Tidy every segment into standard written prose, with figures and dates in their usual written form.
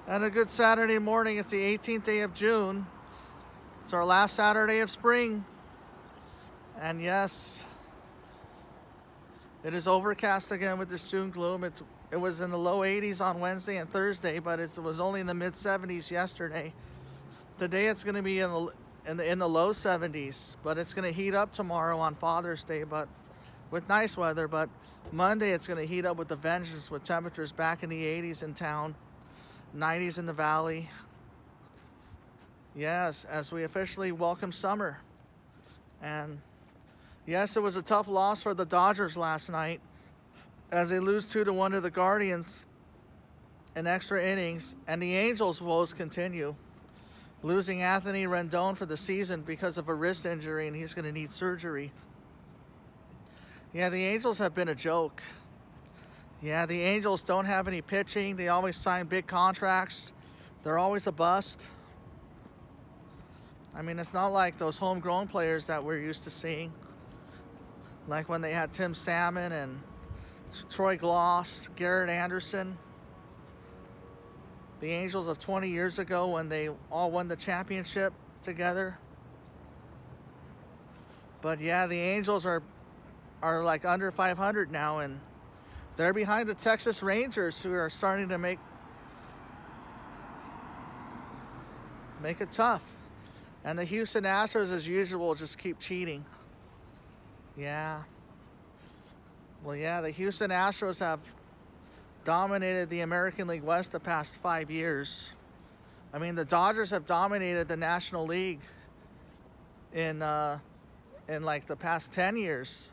And a good Saturday morning. It's the 18th day of June. It's our last Saturday of spring. And yes, it is overcast again with this June gloom. It was in the low 80s on Wednesday and Thursday, but it was only in the mid 70s yesterday. Today it's going to be in the low 70s, but it's going to heat up tomorrow on Father's Day, but with nice weather. But Monday it's going to heat up with a vengeance, with temperatures back in the 80s in town, 90s in the valley. Yes, as we officially welcome summer. And yes, it was a tough loss for the Dodgers last night as they lose 2-1 to the Guardians in extra innings, and the Angels' woes continue, losing Anthony Rendon for the season because of a wrist injury, and he's going to need surgery. Yeah, the Angels have been a joke. Yeah, the Angels don't have any pitching. They always sign big contracts. They're always a bust. I mean, it's not like those homegrown players that we're used to seeing, like when they had Tim Salmon and Troy Gloss, Garrett Anderson. The Angels of 20 years ago when they all won the championship together. But yeah, the Angels are like under 500 now, and they're behind the Texas Rangers, who are starting to make it tough. And the Houston Astros, as usual, just keep cheating. Yeah. Well, yeah, the Houston Astros have dominated the American League West the past 5 years. I mean, the Dodgers have dominated the National League in like the past 10 years,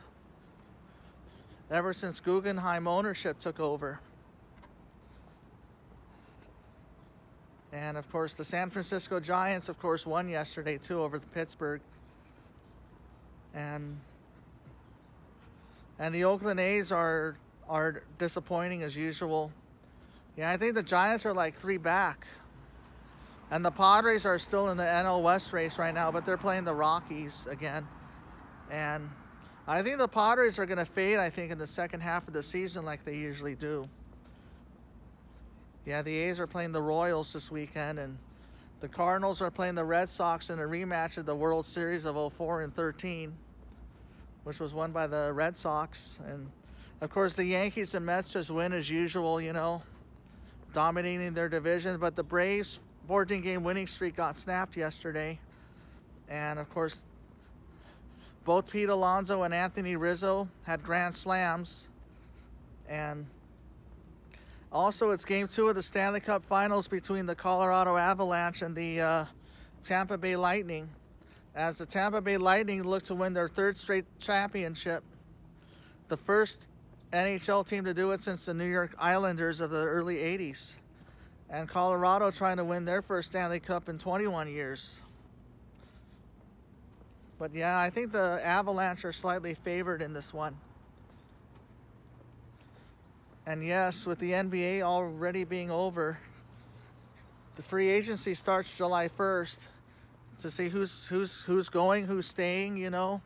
ever since Guggenheim ownership took over. And of course, the San Francisco Giants, of course, won yesterday too over the Pittsburgh. And the Oakland A's are disappointing as usual. Yeah, I think the Giants are like 3 back. And the Padres are still in the NL West race right now, but they're playing the Rockies again. And I think the Padres are going to fade, I think, in the second half of the season like they usually do. Yeah, the A's are playing the Royals this weekend, and the Cardinals are playing the Red Sox in a rematch of the World Series of 04 and 13, which was won by the Red Sox. And of course, the Yankees and Mets just win as usual, you know, dominating their division. But the Braves' 14-game winning streak got snapped yesterday. And of course, both Pete Alonso and Anthony Rizzo had grand slams. And also, it's Game 2 of the Stanley Cup Finals between the Colorado Avalanche and the Tampa Bay Lightning, as the Tampa Bay Lightning look to win their 3rd straight championship, the first NHL team to do it since the New York Islanders of the early 80s, and Colorado trying to win their first Stanley Cup in 21 years. But yeah, I think the Avalanche are slightly favored in this one. And yes, with the NBA already being over, the free agency starts July 1st to see who's going, who's staying, you know.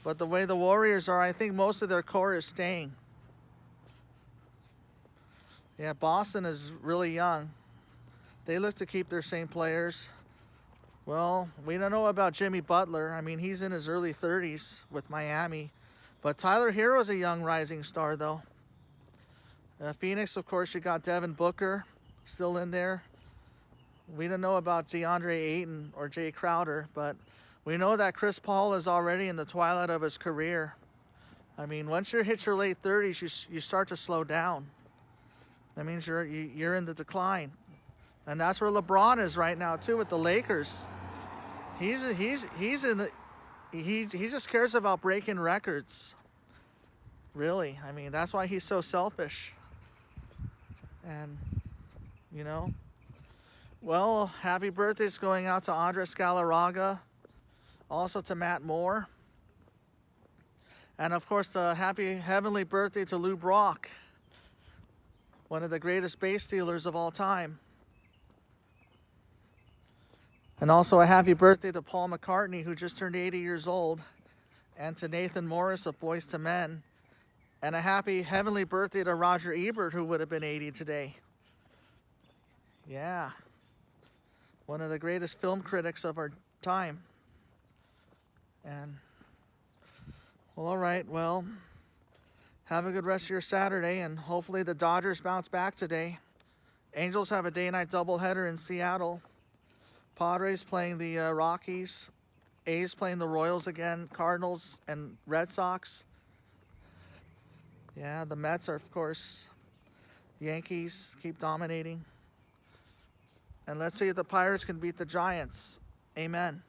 But the way the Warriors are, I think most of their core is staying. Yeah, Boston is really young. They look to keep their same players. Well, we don't know about Jimmy Butler. I mean, he's in his early 30s with Miami. But Tyler Hero's a young rising star, though. Phoenix, of course, you got Devin Booker still in there. We don't know about DeAndre Ayton or Jay Crowder, but we know that Chris Paul is already in the twilight of his career. I mean, once you hit your late 30s, you start to slow down. That means you're in the decline. And that's where LeBron is right now too with the Lakers. He just cares about breaking records. Really, I mean, that's why he's so selfish. And you know, well, happy birthday's going out to Andres Galarraga, also to Matt Moore, and of course, a happy heavenly birthday to Lou Brock, one of the greatest base stealers of all time. And also a happy birthday to Paul McCartney, who just turned 80 years old, and to Nathan Morris of Boyz II Men, And a happy heavenly birthday to Roger Ebert, who would have been 80 today. Yeah. One of the greatest film critics of our time. And, well, all right, well, have a good rest of your Saturday, and hopefully the Dodgers bounce back today. Angels have a day-night doubleheader in Seattle. Padres playing the Rockies. A's playing the Royals again. Cardinals and Red Sox. Yeah, the Mets are, of course, Yankees keep dominating. And let's see if the Pirates can beat the Giants. Amen.